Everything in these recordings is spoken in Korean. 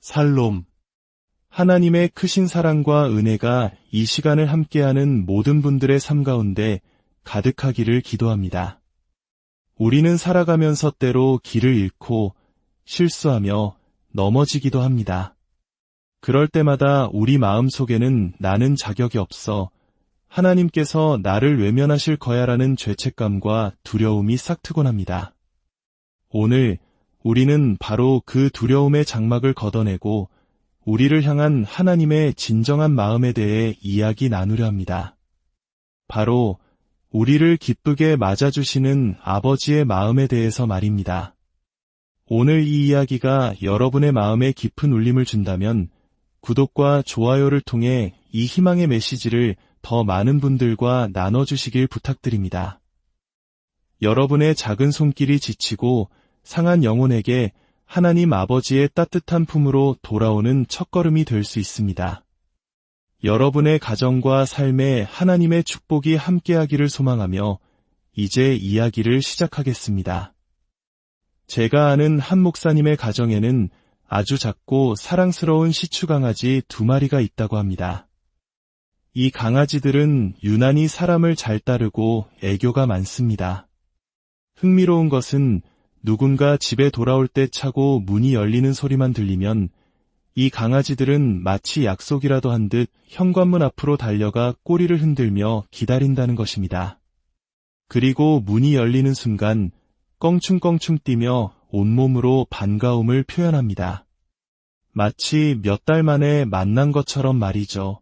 살롬. 하나님의 크신 사랑과 은혜가 이 시간을 함께하는 모든 분들의 삶 가운데 가득하기를 기도합니다. 우리는 살아가면서 때로 길을 잃고 실수하며 넘어지기도 합니다. 그럴 때마다 우리 마음속에는 나는 자격이 없어, 하나님께서 나를 외면하실 거야라는 죄책감과 두려움이 싹트곤 합니다. 오늘 우리는 바로 그 두려움의 장막을 걷어내고 우리를 향한 하나님의 진정한 마음에 대해 이야기 나누려 합니다. 바로 우리를 기쁘게 맞아주시는 아버지의 마음에 대해서 말입니다. 오늘 이 이야기가 여러분의 마음에 깊은 울림을 준다면 구독과 좋아요를 통해 이 희망의 메시지를 더 많은 분들과 나눠주시길 부탁드립니다. 여러분의 작은 손길이 지치고 상한 영혼에게 하나님 아버지의 따뜻한 품으로 돌아오는 첫걸음이 될 수 있습니다. 여러분의 가정과 삶에 하나님의 축복이 함께하기를 소망하며 이제 이야기를 시작하겠습니다. 제가 아는 한 목사님의 가정에는 아주 작고 사랑스러운 시추 강아지 2마리가 있다고 합니다. 이 강아지들은 유난히 사람을 잘 따르고 애교가 많습니다. 흥미로운 것은 누군가 집에 돌아올 때 차고 문이 열리는 소리만 들리면 이 강아지들은 마치 약속이라도 한 듯 현관문 앞으로 달려가 꼬리를 흔들며 기다린다는 것입니다. 그리고 문이 열리는 순간 껑충껑충 뛰며 온몸으로 반가움을 표현합니다. 마치 몇 달 만에 만난 것처럼 말이죠.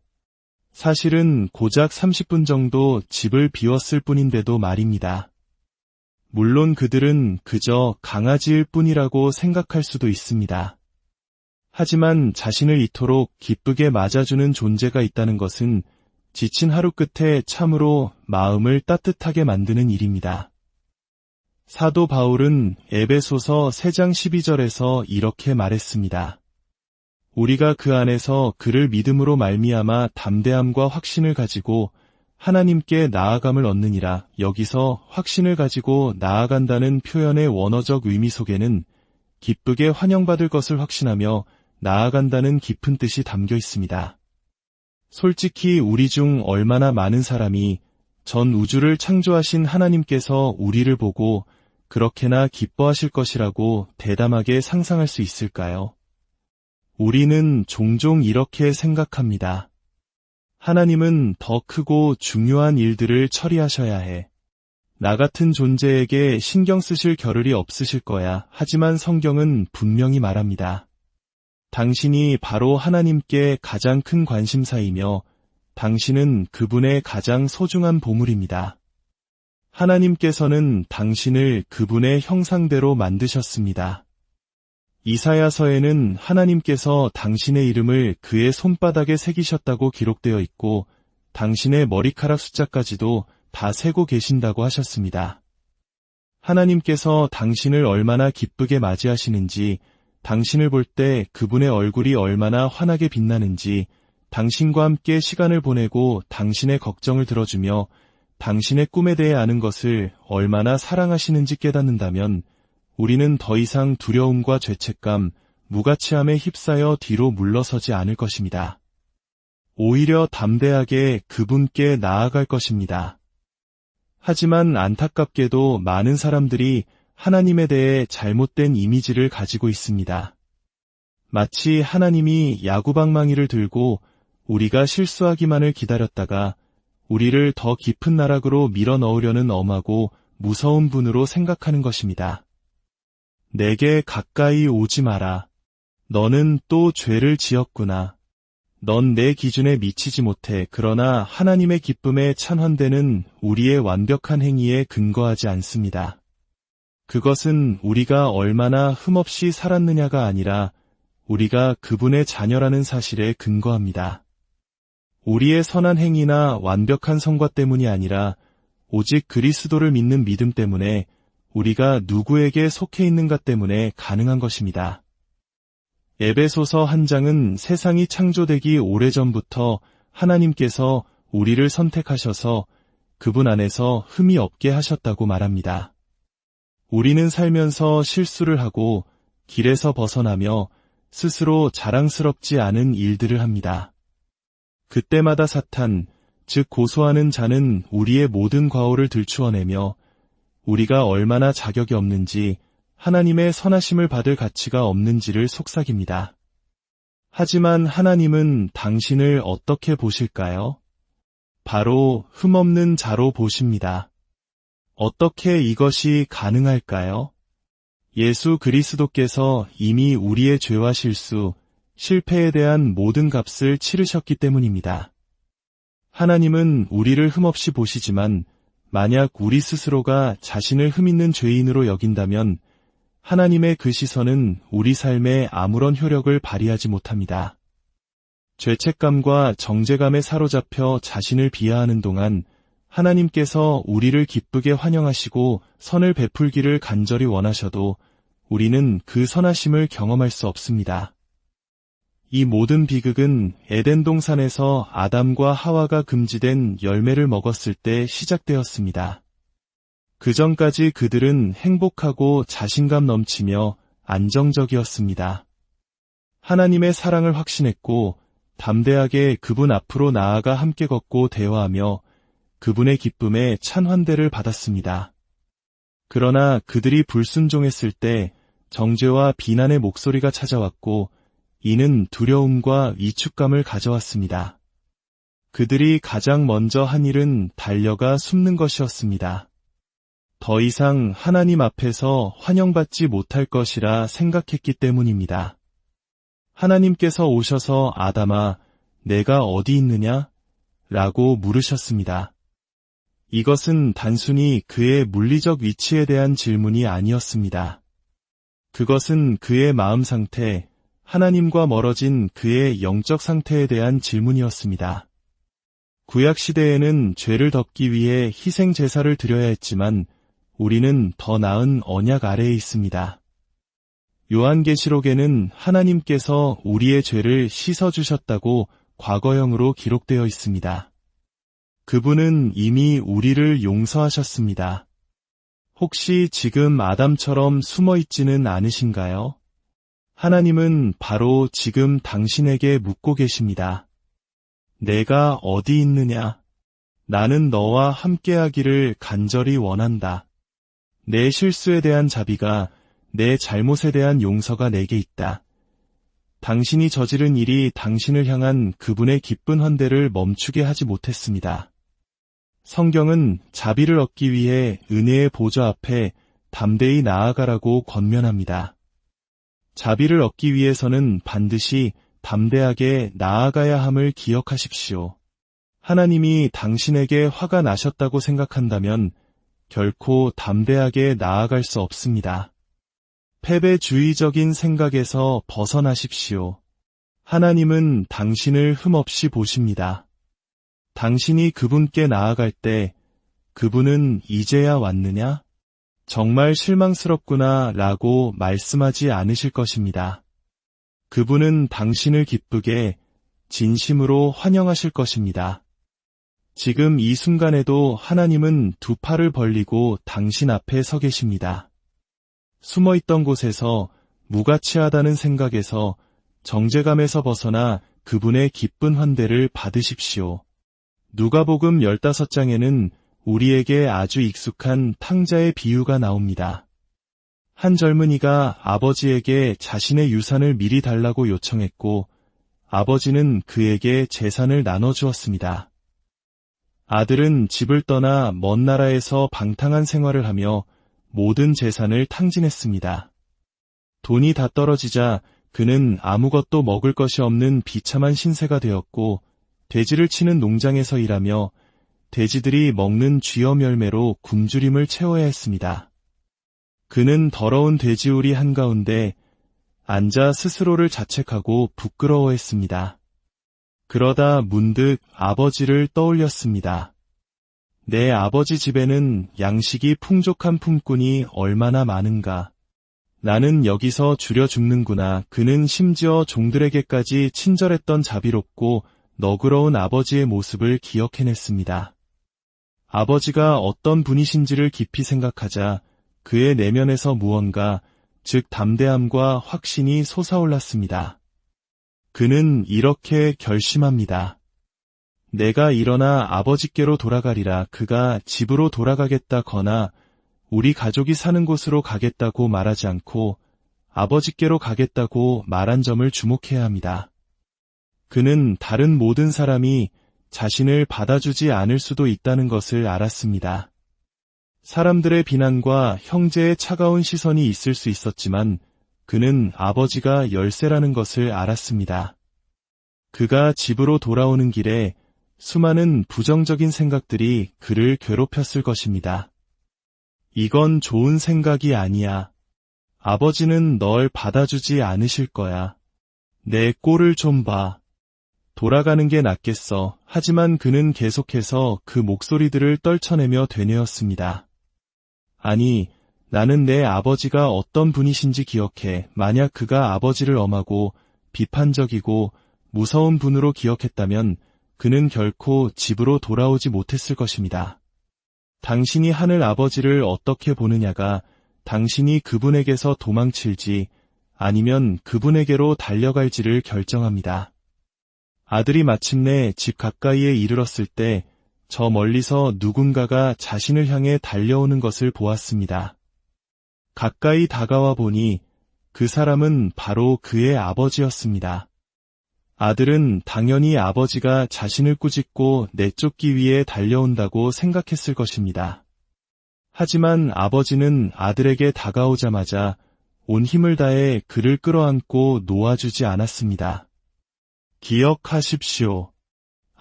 사실은 고작 30분 정도 집을 비웠을 뿐인데도 말입니다. 물론 그들은 그저 강아지일 뿐이라고 생각할 수도 있습니다. 하지만 자신을 이토록 기쁘게 맞아주는 존재가 있다는 것은 지친 하루 끝에 참으로 마음을 따뜻하게 만드는 일입니다. 사도 바울은 에베소서 3장 12절에서 이렇게 말했습니다. 우리가 그 안에서 그를 믿음으로 말미암아 담대함과 확신을 가지고 하나님께 나아감을 얻느니라. 여기서 확신을 가지고 나아간다는 표현의 원어적 의미 속에는 기쁘게 환영받을 것을 확신하며 나아간다는 깊은 뜻이 담겨 있습니다. 솔직히 우리 중 얼마나 많은 사람이 전 우주를 창조하신 하나님께서 우리를 보고 그렇게나 기뻐하실 것이라고 대담하게 상상할 수 있을까요? 우리는 종종 이렇게 생각합니다. 하나님은 더 크고 중요한 일들을 처리하셔야 해. 나 같은 존재에게 신경 쓰실 겨를이 없으실 거야. 하지만 성경은 분명히 말합니다. 당신이 바로 하나님께 가장 큰 관심사이며 당신은 그분의 가장 소중한 보물입니다. 하나님께서는 당신을 그분의 형상대로 만드셨습니다. 이사야서에는 하나님께서 당신의 이름을 그의 손바닥에 새기셨다고 기록되어 있고 당신의 머리카락 숫자까지도 다 세고 계신다고 하셨습니다. 하나님께서 당신을 얼마나 기쁘게 맞이하시는지, 당신을 볼 때 그분의 얼굴이 얼마나 환하게 빛나는지, 당신과 함께 시간을 보내고 당신의 걱정을 들어주며 당신의 꿈에 대해 아는 것을 얼마나 사랑하시는지 깨닫는다면 우리는 더 이상 두려움과 죄책감, 무가치함에 휩싸여 뒤로 물러서지 않을 것입니다. 오히려 담대하게 그분께 나아갈 것입니다. 하지만 안타깝게도 많은 사람들이 하나님에 대해 잘못된 이미지를 가지고 있습니다. 마치 하나님이 야구방망이를 들고 우리가 실수하기만을 기다렸다가 우리를 더 깊은 나락으로 밀어 넣으려는 엄하고 무서운 분으로 생각하는 것입니다. 내게 가까이 오지 마라. 너는 또 죄를 지었구나. 넌 내 기준에 미치지 못해. 그러나 하나님의 기쁨에 찬헌되는 우리의 완벽한 행위에 근거하지 않습니다. 그것은 우리가 얼마나 흠없이 살았느냐가 아니라 우리가 그분의 자녀라는 사실에 근거합니다. 우리의 선한 행위나 완벽한 성과 때문이 아니라 오직 그리스도를 믿는 믿음 때문에 우리가 누구에게 속해 있는가 때문에 가능한 것입니다. 에베소서 1장은 세상이 창조되기 오래전부터 하나님께서 우리를 선택하셔서 그분 안에서 흠이 없게 하셨다고 말합니다. 우리는 살면서 실수를 하고 길에서 벗어나며 스스로 자랑스럽지 않은 일들을 합니다. 그때마다 사탄, 즉 고소하는 자는 우리의 모든 과오를 들추어내며 우리가 얼마나 자격이 없는지, 하나님의 선하심을 받을 가치가 없는지를 속삭입니다. 하지만 하나님은 당신을 어떻게 보실까요? 바로 흠없는 자로 보십니다. 어떻게 이것이 가능할까요? 예수 그리스도께서 이미 우리의 죄와 실수, 실패에 대한 모든 값을 치르셨기 때문입니다. 하나님은 우리를 흠없이 보시지만 만약 우리 스스로가 자신을 흠있는 죄인으로 여긴다면 하나님의 그 시선은 우리 삶에 아무런 효력을 발휘하지 못합니다. 죄책감과 정죄감에 사로잡혀 자신을 비하하는 동안 하나님께서 우리를 기쁘게 환영하시고 선을 베풀기를 간절히 원하셔도 우리는 그 선하심을 경험할 수 없습니다. 이 모든 비극은 에덴 동산에서 아담과 하와가 금지된 열매를 먹었을 때 시작되었습니다. 그 전까지 그들은 행복하고 자신감 넘치며 안정적이었습니다. 하나님의 사랑을 확신했고 담대하게 그분 앞으로 나아가 함께 걷고 대화하며 그분의 기쁨에 찬환대를 받았습니다. 그러나 그들이 불순종했을 때 정죄와 비난의 목소리가 찾아왔고 이는 두려움과 위축감을 가져왔습니다. 그들이 가장 먼저 한 일은 달려가 숨는 것이었습니다. 더 이상 하나님 앞에서 환영받지 못할 것이라 생각했기 때문입니다. 하나님께서 오셔서 아담아, 내가 어디 있느냐? 라고 물으셨습니다. 이것은 단순히 그의 물리적 위치에 대한 질문이 아니었습니다. 그것은 그의 마음 상태, 하나님과 멀어진 그의 영적 상태에 대한 질문이었습니다. 구약시대에는 죄를 덮기 위해 희생 제사를 드려야 했지만 우리는 더 나은 언약 아래에 있습니다. 요한계시록에는 하나님께서 우리의 죄를 씻어주셨다고 과거형으로 기록되어 있습니다. 그분은 이미 우리를 용서하셨습니다. 혹시 지금 아담처럼 숨어있지는 않으신가요? 하나님은 바로 지금 당신에게 묻고 계십니다. 내가 어디 있느냐? 나는 너와 함께하기를 간절히 원한다. 내 실수에 대한 자비가, 내 잘못에 대한 용서가 내게 있다. 당신이 저지른 일이 당신을 향한 그분의 기쁜 환대를 멈추게 하지 못했습니다. 성경은 자비를 얻기 위해 은혜의 보좌 앞에 담대히 나아가라고 권면합니다. 자비를 얻기 위해서는 반드시 담대하게 나아가야 함을 기억하십시오. 하나님이 당신에게 화가 나셨다고 생각한다면 결코 담대하게 나아갈 수 없습니다. 패배주의적인 생각에서 벗어나십시오. 하나님은 당신을 흠없이 보십니다. 당신이 그분께 나아갈 때 그분은 이제야 왔느냐? 정말 실망스럽구나 라고 말씀하지 않으실 것입니다. 그분은 당신을 기쁘게 진심으로 환영하실 것입니다. 지금 이 순간에도 하나님은 두 팔을 벌리고 당신 앞에 서 계십니다. 숨어있던 곳에서 무가치하다는 생각에서 정죄감에서 벗어나 그분의 기쁜 환대를 받으십시오. 누가복음 15장에는 우리에게 아주 익숙한 탕자의 비유가 나옵니다. 한 젊은이가 아버지에게 자신의 유산을 미리 달라고 요청했고 아버지는 그에게 재산을 나눠주었습니다. 아들은 집을 떠나 먼 나라에서 방탕한 생활을 하며 모든 재산을 탕진했습니다. 돈이 다 떨어지자 그는 아무것도 먹을 것이 없는 비참한 신세가 되었고 돼지를 치는 농장에서 일하며 돼지들이 먹는 쥐엄 열매로 굶주림을 채워야 했습니다. 그는 더러운 돼지우리 한가운데 앉아 스스로를 자책하고 부끄러워했습니다. 그러다 문득 아버지를 떠올렸습니다. 내 아버지 집에는 양식이 풍족한 품꾼이 얼마나 많은가. 나는 여기서 줄여 죽는구나. 그는 심지어 종들에게까지 친절했던 자비롭고 너그러운 아버지의 모습을 기억해냈습니다. 아버지가 어떤 분이신지를 깊이 생각하자 그의 내면에서 무언가, 즉 담대함과 확신이 솟아올랐습니다. 그는 이렇게 결심합니다. 내가 일어나 아버지께로 돌아가리라. 그가 집으로 돌아가겠다거나 우리 가족이 사는 곳으로 가겠다고 말하지 않고 아버지께로 가겠다고 말한 점을 주목해야 합니다. 그는 다른 모든 사람이 자신을 받아주지 않을 수도 있다는 것을 알았습니다. 사람들의 비난과 형제의 차가운 시선이 있을 수 있었지만 그는 아버지가 열세라는 것을 알았습니다. 그가 집으로 돌아오는 길에 수많은 부정적인 생각들이 그를 괴롭혔을 것입니다. 이건 좋은 생각이 아니야. 아버지는 널 받아주지 않으실 거야. 내 꼴을 좀 봐. 돌아가는 게 낫겠어. 하지만 그는 계속해서 그 목소리들을 떨쳐내며 되뇌었습니다. 아니, 나는 내 아버지가 어떤 분이신지 기억해. 만약 그가 아버지를 엄하고 비판적이고 무서운 분으로 기억했다면 그는 결코 집으로 돌아오지 못했을 것입니다. 당신이 하늘 아버지를 어떻게 보느냐가 당신이 그분에게서 도망칠지 아니면 그분에게로 달려갈지를 결정합니다. 아들이 마침내 집 가까이에 이르렀을 때 저 멀리서 누군가가 자신을 향해 달려오는 것을 보았습니다. 가까이 다가와 보니 그 사람은 바로 그의 아버지였습니다. 아들은 당연히 아버지가 자신을 꾸짖고 내쫓기 위해 달려온다고 생각했을 것입니다. 하지만 아버지는 아들에게 다가오자마자 온 힘을 다해 그를 끌어안고 놓아주지 않았습니다. 기억하십시오.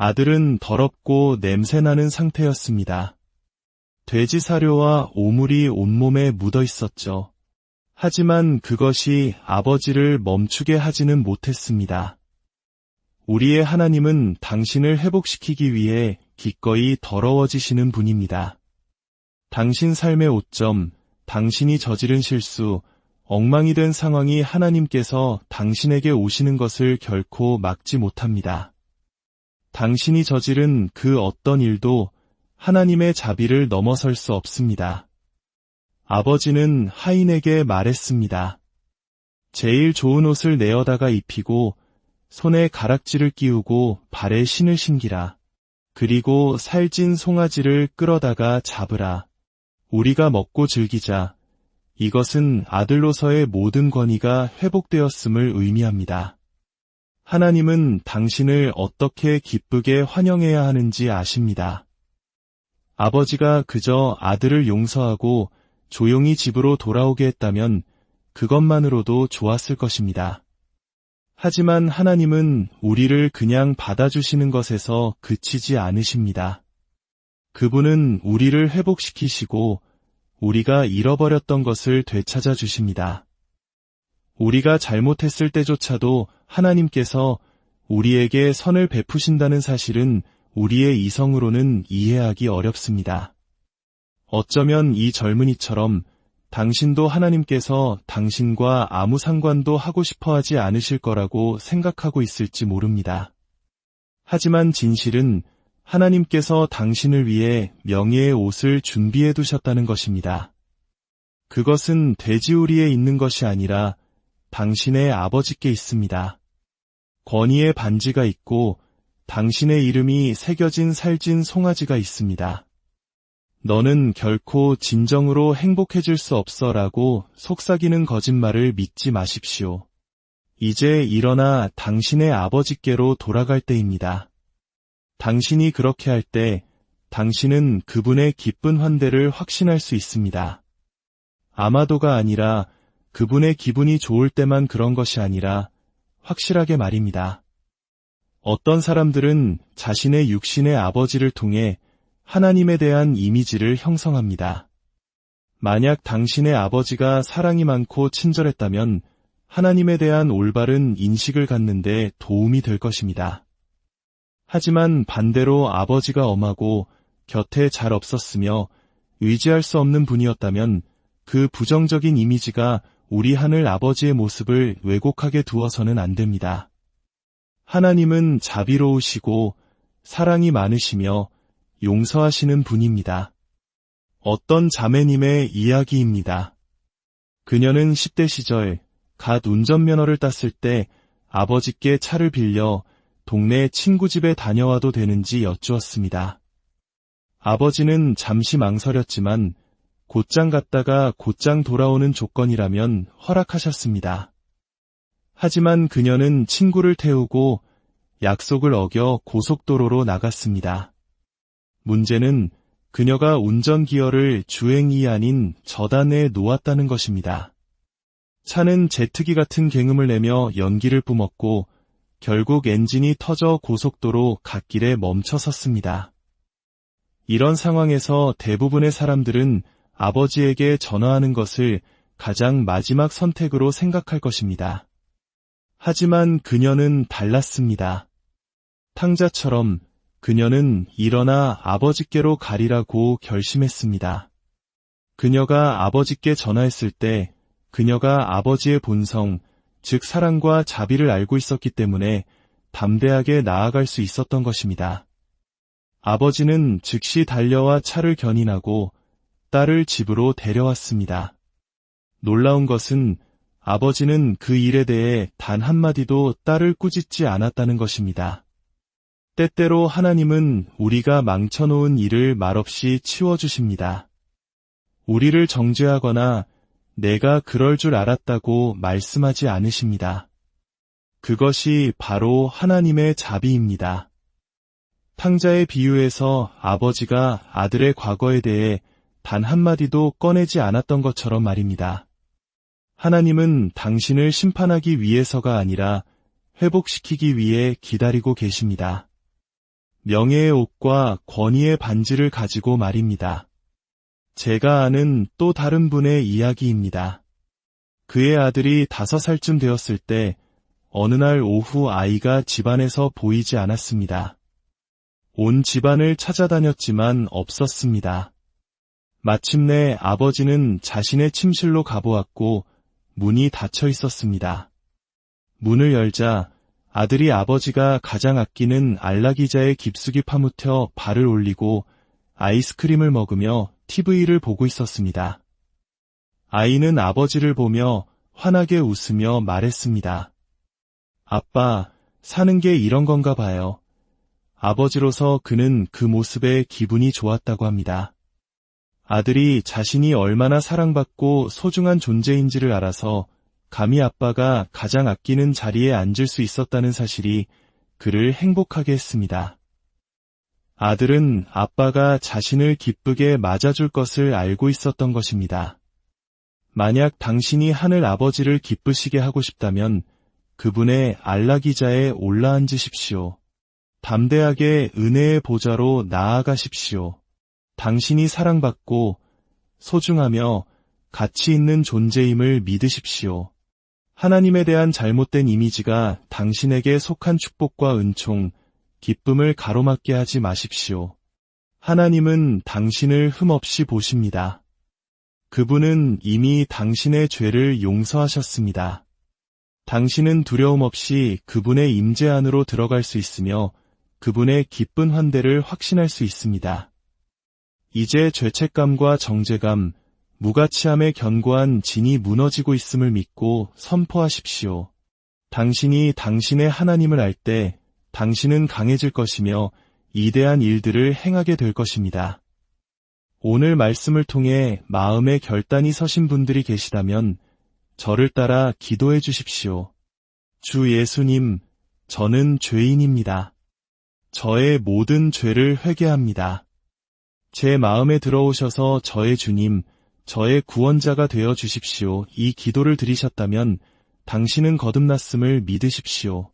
아들은 더럽고 냄새나는 상태였습니다. 돼지 사료와 오물이 온몸에 묻어 있었죠. 하지만 그것이 아버지를 멈추게 하지는 못했습니다. 우리의 하나님은 당신을 회복시키기 위해 기꺼이 더러워지시는 분입니다. 당신 삶의 오점, 당신이 저지른 실수, 엉망이 된 상황이 하나님께서 당신에게 오시는 것을 결코 막지 못합니다. 당신이 저지른 그 어떤 일도 하나님의 자비를 넘어설 수 없습니다. 아버지는 하인에게 말했습니다. 제일 좋은 옷을 내어다가 입히고 손에 가락지를 끼우고 발에 신을 신기라. 그리고 살찐 송아지를 끌어다가 잡으라. 우리가 먹고 즐기자. 이것은 아들로서의 모든 권위가 회복되었음을 의미합니다. 하나님은 당신을 어떻게 기쁘게 환영해야 하는지 아십니다. 아버지가 그저 아들을 용서하고 조용히 집으로 돌아오게 했다면 그것만으로도 좋았을 것입니다. 하지만 하나님은 우리를 그냥 받아주시는 것에서 그치지 않으십니다. 그분은 우리를 회복시키시고 우리가 잃어버렸던 것을 되찾아 주십니다. 우리가 잘못했을 때조차도 하나님께서 우리에게 선을 베푸신다는 사실은 우리의 이성으로는 이해하기 어렵습니다. 어쩌면 이 젊은이처럼 당신도 하나님께서 당신과 아무 상관도 하고 싶어 하지 않으실 거라고 생각하고 있을지 모릅니다. 하지만 진실은 하나님께서 당신을 위해 명예의 옷을 준비해 두셨다는 것입니다. 그것은 돼지우리에 있는 것이 아니라 당신의 아버지께 있습니다. 권위의 반지가 있고 당신의 이름이 새겨진 살찐 송아지가 있습니다. 너는 결코 진정으로 행복해질 수 없어 라고 속삭이는 거짓말을 믿지 마십시오. 이제 일어나 당신의 아버지께로 돌아갈 때입니다. 당신이 그렇게 할 때 당신은 그분의 기쁜 환대를 확신할 수 있습니다. 아마도가 아니라 그분의 기분이 좋을 때만 그런 것이 아니라 확실하게 말입니다. 어떤 사람들은 자신의 육신의 아버지를 통해 하나님에 대한 이미지를 형성합니다. 만약 당신의 아버지가 사랑이 많고 친절했다면 하나님에 대한 올바른 인식을 갖는 데 도움이 될 것입니다. 하지만 반대로 아버지가 엄하고 곁에 잘 없었으며 의지할 수 없는 분이었다면 그 부정적인 이미지가 우리 하늘 아버지의 모습을 왜곡하게 두어서는 안 됩니다. 하나님은 자비로우시고 사랑이 많으시며 용서하시는 분입니다. 어떤 자매님의 이야기입니다. 그녀는 10대 시절 갓 운전면허를 땄을 때 아버지께 차를 빌려 동네 친구 집에 다녀와도 되는지 여쭈었습니다. 아버지는 잠시 망설였지만 곧장 갔다가 곧장 돌아오는 조건이라면 허락하셨습니다. 하지만 그녀는 친구를 태우고 약속을 어겨 고속도로로 나갔습니다. 문제는 그녀가 운전기어를 주행이 아닌 저단에 놓았다는 것입니다. 차는 제트기 같은 굉음을 내며 연기를 뿜었고 결국 엔진이 터져 고속도로 갓길에 멈춰 섰습니다. 이런 상황에서 대부분의 사람들은 아버지에게 전화하는 것을 가장 마지막 선택으로 생각할 것입니다. 하지만 그녀는 달랐습니다. 탕자처럼 그녀는 일어나 아버지께로 가리라고 결심했습니다. 그녀가 아버지께 전화했을 때 그녀가 아버지의 본성, 즉 사랑과 자비를 알고 있었기 때문에 담대하게 나아갈 수 있었던 것입니다. 아버지는 즉시 달려와 차를 견인하고 딸을 집으로 데려왔습니다. 놀라운 것은 아버지는 그 일에 대해 단 한마디도 딸을 꾸짖지 않았다는 것입니다. 때때로 하나님은 우리가 망쳐놓은 일을 말없이 치워주십니다. 우리를 정죄하거나 내가 그럴 줄 알았다고 말씀하지 않으십니다. 그것이 바로 하나님의 자비입니다. 탕자의 비유에서 아버지가 아들의 과거에 대해 단 한마디도 꺼내지 않았던 것처럼 말입니다. 하나님은 당신을 심판하기 위해서가 아니라 회복시키기 위해 기다리고 계십니다. 명예의 옷과 권위의 반지를 가지고 말입니다. 제가 아는 또 다른 분의 이야기입니다. 그의 아들이 5살쯤 되었을 때 어느 날 오후 아이가 집안에서 보이지 않았습니다. 온 집안을 찾아다녔지만 없었습니다. 마침내 아버지는 자신의 침실로 가보았고 문이 닫혀 있었습니다. 문을 열자 아들이 아버지가 가장 아끼는 알라기자에 깊숙이 파묻혀 발을 올리고 아이스크림을 먹으며 TV를 보고 있었습니다. 아이는 아버지를 보며 환하게 웃으며 말했습니다. 아빠, 사는 게 이런 건가 봐요. 아버지로서 그는 그 모습에 기분이 좋았다고 합니다. 아들이 자신이 얼마나 사랑받고 소중한 존재인지를 알아서 감히 아빠가 가장 아끼는 자리에 앉을 수 있었다는 사실이 그를 행복하게 했습니다. 아들은 아빠가 자신을 기쁘게 맞아줄 것을 알고 있었던 것입니다. 만약 당신이 하늘 아버지를 기쁘시게 하고 싶다면 그분의 알라기자에 올라앉으십시오. 담대하게 은혜의 보좌로 나아가십시오. 당신이 사랑받고 소중하며 가치 있는 존재임을 믿으십시오. 하나님에 대한 잘못된 이미지가 당신에게 속한 축복과 은총, 기쁨을 가로막게 하지 마십시오. 하나님은 당신을 흠없이 보십니다. 그분은 이미 당신의 죄를 용서하셨습니다. 당신은 두려움 없이 그분의 임재 안으로 들어갈 수 있으며 그분의 기쁜 환대를 확신할 수 있습니다. 이제 죄책감과 정죄감, 무가치함에 견고한 진이 무너지고 있음을 믿고 선포하십시오. 당신이 당신의 하나님을 알 때 당신은 강해질 것이며 이대한 일들을 행하게 될 것입니다. 오늘 말씀을 통해 마음에 결단이 서신 분들이 계시다면 저를 따라 기도해 주십시오. 주 예수님, 저는 죄인입니다. 저의 모든 죄를 회개합니다. 제 마음에 들어오셔서 저의 주님, 저의 구원자가 되어 주십시오. 이 기도를 드리셨다면 당신은 거듭났음을 믿으십시오.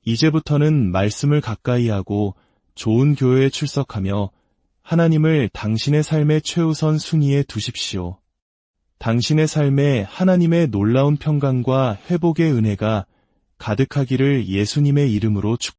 이제부터는 말씀을 가까이 하고 좋은 교회에 출석하며 하나님을 당신의 삶의 최우선 순위에 두십시오. 당신의 삶에 하나님의 놀라운 평강과 회복의 은혜가 가득하기를 예수님의 이름으로 축복합니다.